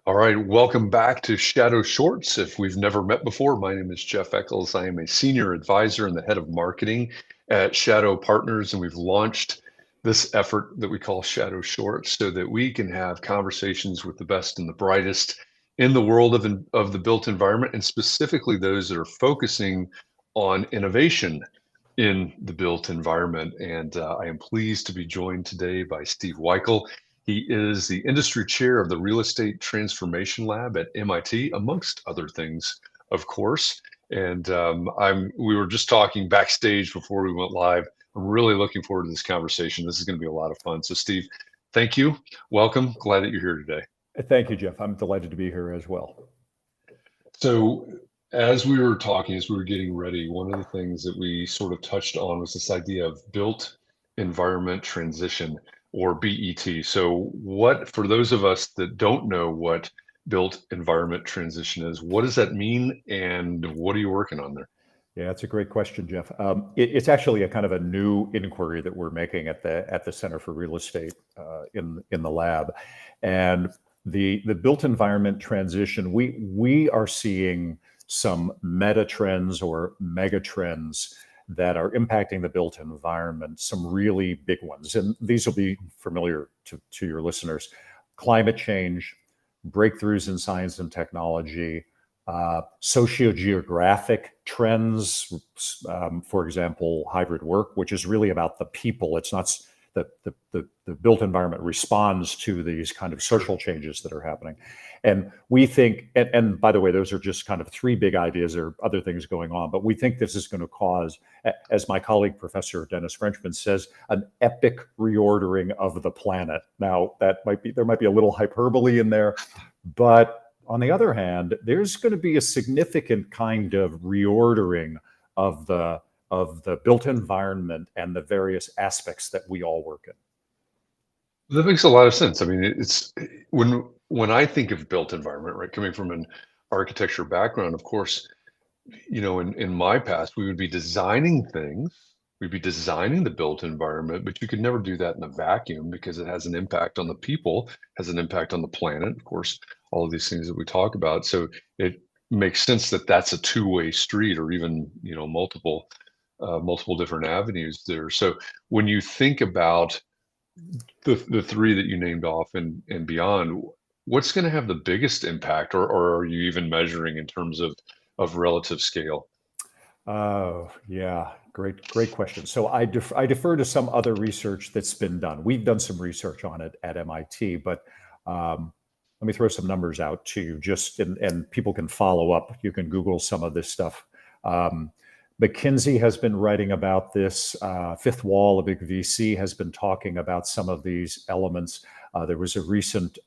All right, welcome back to Shadow Shorts. If we've never met before, my name is Jeff Echols. I am a senior advisor and the head of marketing at Shadow Partners, and we've launched this effort that we call Shadow Shorts so that we can have conversations with the best and the brightest in the world of the built environment, and specifically those that are focusing on innovation in the built environment. And I am pleased to be joined today by Steve Weikal. He is the industry chair of the Real Estate Transformation Lab at MIT, amongst other things, of course. And we were just talking backstage before we went live. I'm really looking forward to this conversation. This is going to be a lot of fun. So, Steve, thank you. Welcome. Glad that you're here today. Thank you, Jeff. I'm delighted to be here as well. So, as we were talking, as we were getting ready, one of the things that we sort of touched on was this idea of built environment transition, or BET. So for those of us that don't know what built environment transition is, what does that mean and what are you working on there? Yeah, that's a great question, Jeff. It's actually a kind of a new inquiry that we're making at the Center for Real Estate in the lab. And the built environment transition, we are seeing some meta trends or mega trends that are impacting the built environment, some really big ones. And these will be familiar to your listeners. Climate change, breakthroughs in science and technology, sociogeographic trends, for example, hybrid work, which is really about the people. It's not the built environment responds to these kind of social changes that are happening. And we think, and by the way, those are just kind of three big ideas. There are other things going on, but we think this is going to cause, as my colleague, Professor Dennis Frenchman says, an epic reordering of the planet. Now, there might be a little hyperbole in there, but on the other hand, there's going to be a significant kind of reordering of the built environment and the various aspects that we all work in. That makes a lot of sense. I mean, it's when I think of built environment, right, coming from an architecture background, of course, in my past, we would be designing things, we'd be designing the built environment, but you could never do that in a vacuum because it has an impact on the people, has an impact on the planet, of course, all of these things that we talk about. So it makes sense that that's a two-way street, or even, multiple different avenues there. So when you think about the three that you named off and beyond, what's going to have the biggest impact, or are you even measuring in terms of relative scale? Oh, yeah, great question. So I defer to some other research that's been done. We've done some research on it at MIT, but let me throw some numbers out to you, and people can follow up. You can Google some of this stuff. McKinsey has been writing about this. Fifth Wall, a big VC, has been talking about some of these elements. There was a recent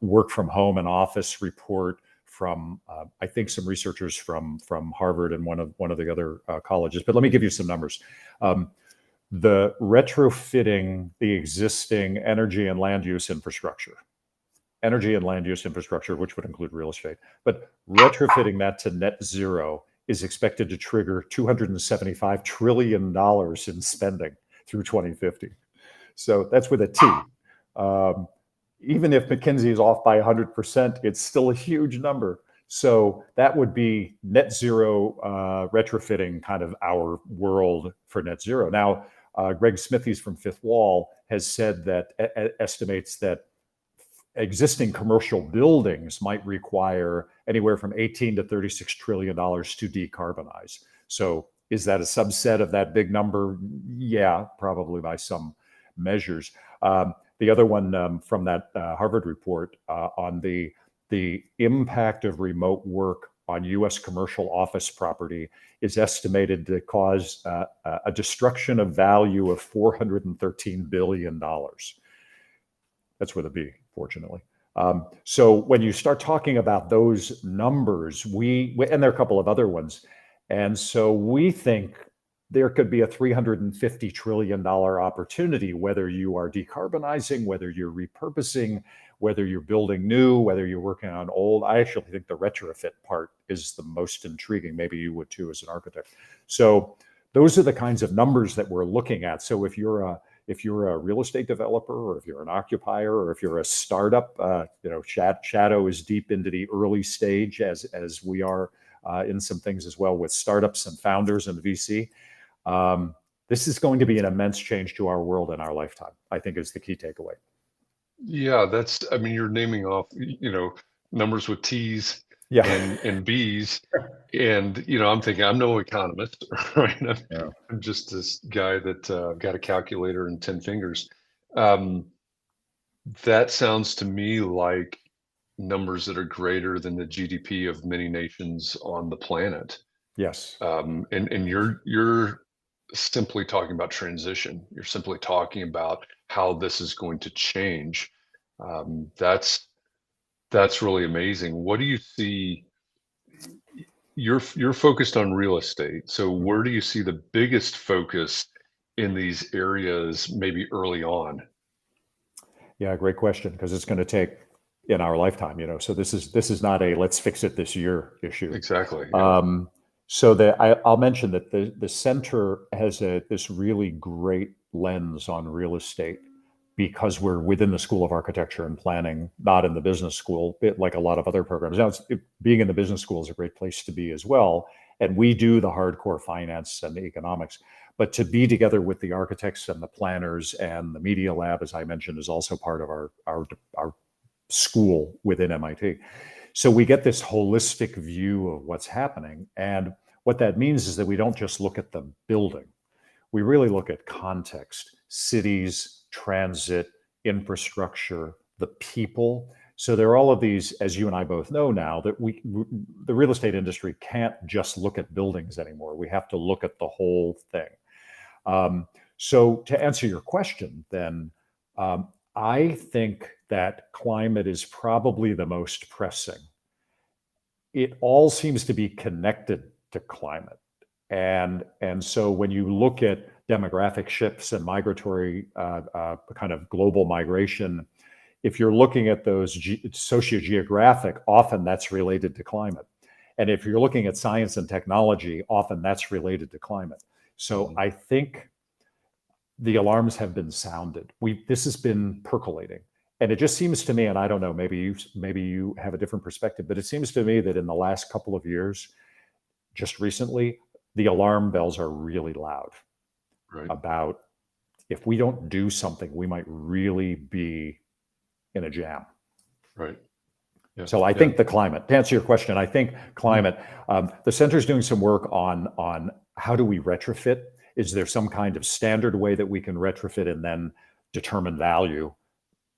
work from home and office report from, I think, some researchers from Harvard and one of the other colleges. But let me give you some numbers. The retrofitting the existing energy and land use infrastructure, which would include real estate, but retrofitting that to net zero is expected to trigger $275 trillion in spending through 2050. So that's with a T. Even if McKinsey is off by 100%, it's still a huge number. So that would be net zero retrofitting kind of our world for net zero. Now, Greg Smithies from Fifth Wall has said that estimates that existing commercial buildings might require anywhere from 18 to $36 trillion to decarbonize. So is that a subset of that big number? Yeah, probably by some measures. The other one from that Harvard report on the impact of remote work on U.S. commercial office property is estimated to cause a destruction of value of $413 billion. That's with a B, fortunately. So when you start talking about those numbers, and there are a couple of other ones, and so we think there could be a $350 trillion opportunity, whether you are decarbonizing, whether you're repurposing, whether you're building new, whether you're working on old. I actually think the retrofit part is the most intriguing. Maybe you would too as an architect. So those are the kinds of numbers that we're looking at. So if you're if you're a real estate developer, or if you're an occupier, or if you're a startup, Shadow is deep into the early stage, as we are in some things as well with startups and founders and VC. This is going to be an immense change to our world in our lifetime, I think, is the key takeaway. Yeah, I mean, you're naming off, numbers with T's Yeah. and B's. And, I'm thinking I'm no economist, right? Yeah. I'm just this guy that got a calculator and 10 fingers. Um, that sounds to me like numbers that are greater than the GDP of many nations on the planet. Yes. And you're simply talking about transition. You're simply talking about how this is going to change. That's really amazing. What do you see? You're focused on real estate. So where do you see the biggest focus in these areas, maybe early on? Yeah, great question, because it's going to take in our lifetime, So this is not a let's fix it this year issue. Exactly. Yeah. I'll mention that the center has this really great lens on real estate, because we're within the School of Architecture and Planning, not in the business school, like a lot of other programs. Now, being in the business school is a great place to be as well, and we do the hardcore finance and the economics. But to be together with the architects and the planners, and the media lab, as I mentioned, is also part of our school within MIT. So we get this holistic view of what's happening. And what that means is that we don't just look at the building. We really look at context, cities, transit, infrastructure, the people. So there are all of these, as you and I both know now, that the real estate industry can't just look at buildings anymore. We have to look at the whole thing. So to answer your question, then, I think that climate is probably the most pressing. It all seems to be connected to climate. And so when you look at demographic shifts and migratory kind of global migration, if you're looking at those sociogeographic, often that's related to climate. And if you're looking at science and technology, often that's related to climate. So I think the alarms have been sounded. This has been percolating. And it just seems to me, and I don't know, maybe you have a different perspective, but it seems to me that in the last couple of years, just recently, the alarm bells are really loud. Right. About if we don't do something, we might really be in a jam. Right. Yeah. So I think the climate, to answer your question, I think climate, the center's doing some work on how do we retrofit? Is there some kind of standard way that we can retrofit and then determine value?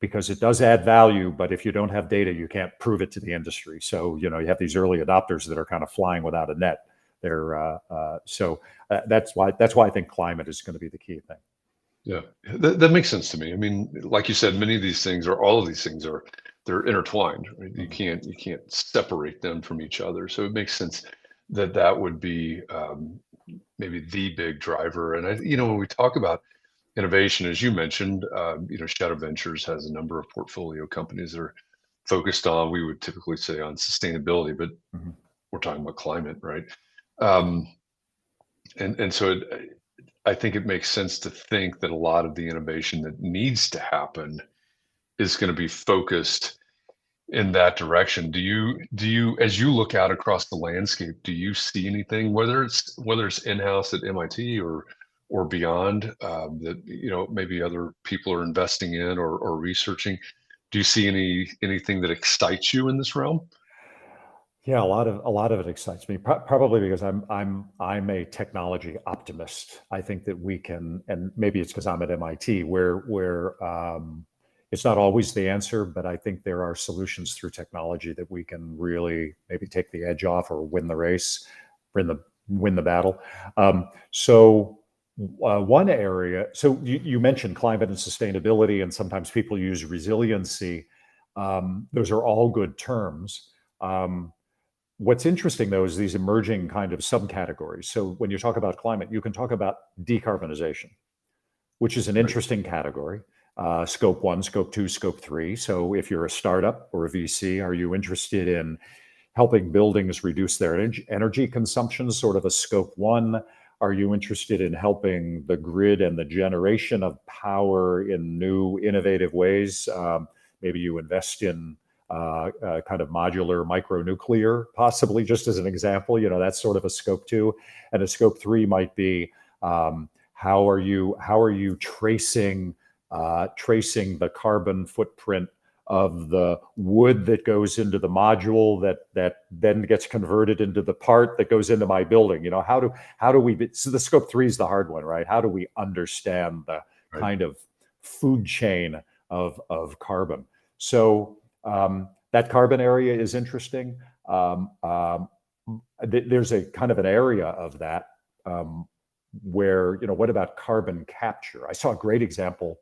Because it does add value, but if you don't have data, you can't prove it to the industry. So, you have these early adopters that are kind of flying without a net. That's why I think climate is going to be the key thing. Yeah, that makes sense to me. I mean, like you said, many of these things, or all of these things, they're intertwined. Right? You can't separate them from each other. So it makes sense that would be maybe the big driver. And when we talk about innovation, as you mentioned, Shadow Ventures has a number of portfolio companies that are focused on, we would typically say, on sustainability, but we're talking about climate, right? And so I think it makes sense to think that a lot of the innovation that needs to happen is going to be focused in that direction. Do you, as you look out across the landscape, do you see anything, whether it's in-house at MIT or beyond, that maybe other people are investing in or researching? Do you see anything that excites you in this realm? Yeah, a lot of it excites me. Probably because I'm a technology optimist. I think that we can, and maybe it's because I'm at MIT, where it's not always the answer, but I think there are solutions through technology that we can really maybe take the edge off or win the race, win the battle. One area. So you mentioned climate and sustainability, and sometimes people use resiliency. Those are all good terms. What's interesting, though, is these emerging kind of subcategories. So when you talk about climate, you can talk about decarbonization, which is an interesting category. Scope 1, Scope 2, Scope 3. So if you're a startup or a VC, are you interested in helping buildings reduce their energy consumption, sort of a Scope 1? Are you interested in helping the grid and the generation of power in new, innovative ways? Maybe you invest in kind of modular micronuclear, possibly, just as an example. That's sort of a scope 2. And a scope 3 might be, how are you tracing the carbon footprint of the wood that goes into the module that then gets converted into the part that goes into my building? How do we, so the scope 3 is the hard one, right? How do we understand the Right. kind of food chain of carbon? So that carbon area is interesting. There's a kind of an area of that where, what about carbon capture? I saw a great example.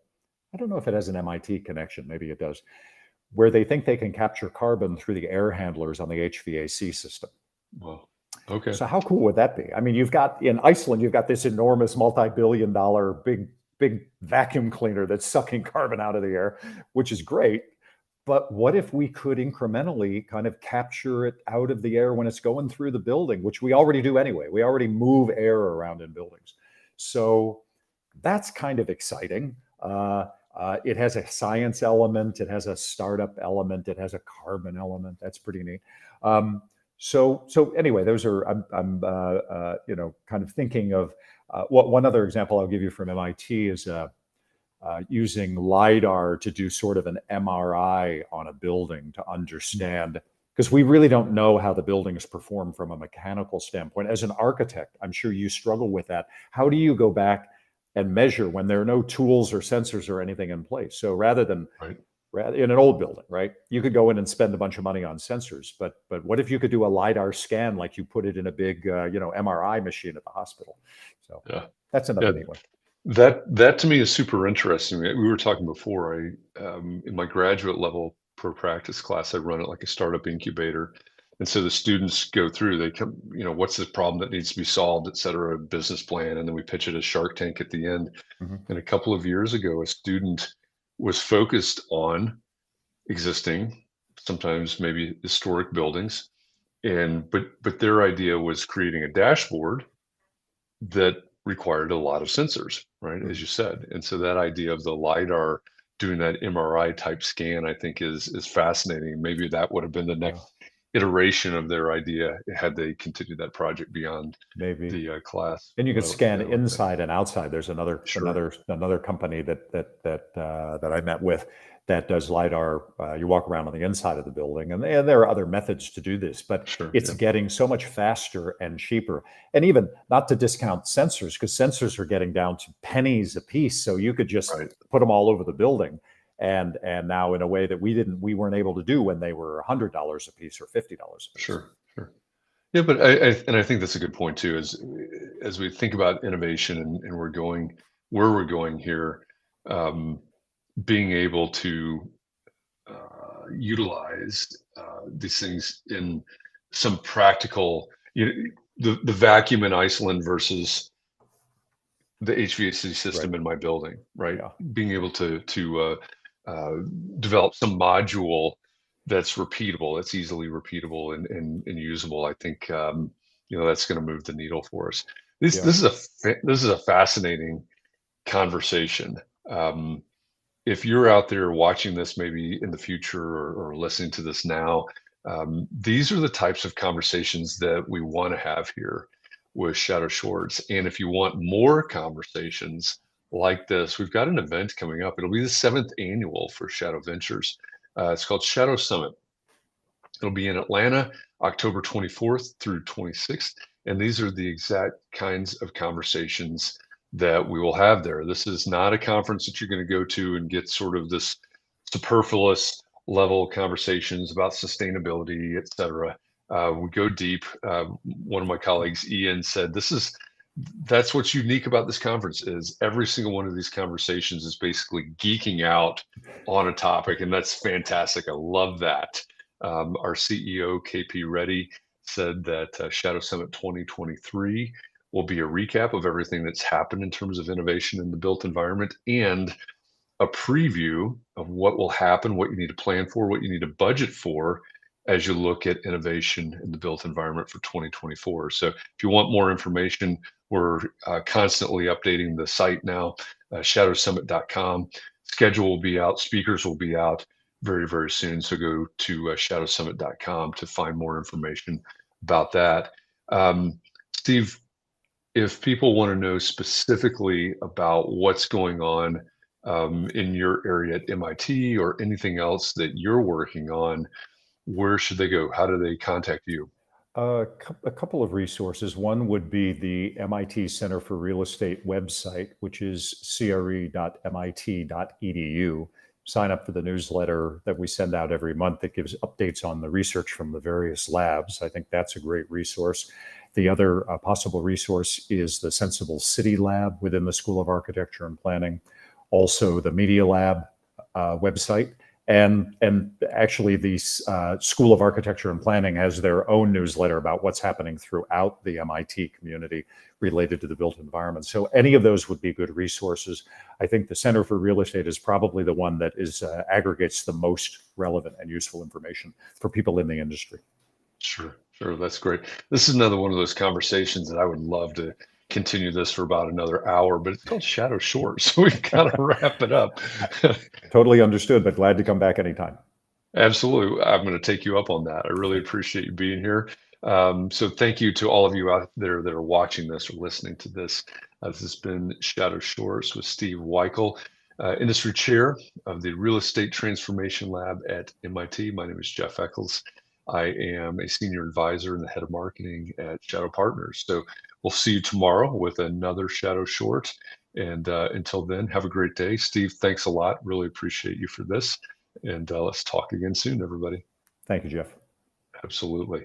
I don't know if it has an MIT connection, maybe it does, where they think they can capture carbon through the air handlers on the HVAC system. Well, okay. So how cool would that be? I mean, in Iceland, you've got this enormous multi-billion-dollar big vacuum cleaner that's sucking carbon out of the air, which is great. But what if we could incrementally kind of capture it out of the air when it's going through the building, which we already do anyway. We already move air around in buildings. So that's kind of exciting. It has a science element. It has a startup element. It has a carbon element. That's pretty neat. So anyway, those are, I'm kind of thinking of one other example I'll give you from MIT is using LiDAR to do sort of an MRI on a building to understand, because we really don't know how the buildings perform from a mechanical standpoint. As an architect, I'm sure you struggle with that. How do you go back and measure when there are no tools or sensors or anything in place? So rather than in an old building, right, you could go in and spend a bunch of money on sensors, but what if you could do a LiDAR scan like you put it in a big MRI machine at the hospital? So that's another neat one. That to me is super interesting. We were talking before. In my graduate level pro practice class, I run it like a startup incubator, and so the students go through. They come, what's the problem that needs to be solved, et cetera, business plan, and then we pitch it as Shark Tank at the end. And a couple of years ago, a student was focused on existing, sometimes maybe historic buildings, but their idea was creating a dashboard that required a lot of sensors, right? As you said. And so that idea of the LiDAR doing that MRI type scan, I think is fascinating. Maybe that would have been the next iteration of their idea had they continued that project beyond the class. And you can scan inside and outside. There's another company that I met with that does LiDAR. You walk around on the inside of the building, and there are other methods to do this, but it's getting so much faster and cheaper. And even not to discount sensors, because sensors are getting down to pennies a piece. So you could just put them all over the building. And now in a way that we weren't able to do when they were $100 a piece or $50 a piece. Sure. Yeah, but I think that's a good point too. As we think about innovation and we're going where we're going here, being able to utilize these things in some practical, the vacuum in Iceland versus the HVAC system in my building, right? Being able to develop some module that's repeatable, that's easily repeatable and usable. I think that's going to move the needle for us. This is a fascinating conversation. If you're out there watching this, maybe in the future or listening to this now, these are the types of conversations that we want to have here with Shadow Shorts. And if you want more conversations like this, we've got an event coming up. It'll be the 7th annual for Shadow Ventures. It's called Shadow Summit. It'll be in Atlanta, October 24th through 26th. And these are the exact kinds of conversations that we will have there. This is not a conference that you're going to go to and get sort of this superfluous level conversations about sustainability, et cetera. We go deep. One of my colleagues, Ian, said that's what's unique about this conference is every single one of these conversations is basically geeking out on a topic, and that's fantastic. I love that. Our CEO, KP Reddy, said that Shadow Summit 2023 will be a recap of everything that's happened in terms of innovation in the built environment and a preview of what will happen, what you need to plan for, what you need to budget for as you look at innovation in the built environment for 2024. So if you want more information, we're constantly updating the site now, shadowsummit.com. Schedule will be out, speakers will be out very, very soon. So go to shadowsummit.com to find more information about that. Steve, if people want to know specifically about what's going on in your area at MIT or anything else that you're working on, where should they go? How do they contact you? A couple of resources. One would be the MIT Center for Real Estate website, which is cre.mit.edu. Sign up for the newsletter that we send out every month that gives updates on the research from the various labs. I think that's a great resource. The other possible resource is the Sensible City Lab within the School of Architecture and Planning, also the Media Lab website. And actually, the School of Architecture and Planning has their own newsletter about what's happening throughout the MIT community related to the built environment. So any of those would be good resources. I think the Center for Real Estate is probably the one that is aggregates the most relevant and useful information for people in the industry. Sure, that's great. This is another one of those conversations that I would love to continue this for about another hour, but it's called Shadow Short, so we've got to wrap it up. Totally understood, but glad to come back anytime. Absolutely. I'm going to take you up on that. I really appreciate you being here. So thank you to all of you out there that are watching this or listening to this. This has been Shadow Shorts with Steve Weikal, Industry Chair of the Real Estate Transformation Lab at MIT. My name is Jeff Echols. I am a senior advisor and the head of marketing at Shadow Partners. So we'll see you tomorrow with another Shadow Short. And until then, have a great day. Steve, thanks a lot. Really appreciate you for this. And let's talk again soon, everybody. Thank you, Jeff. Absolutely.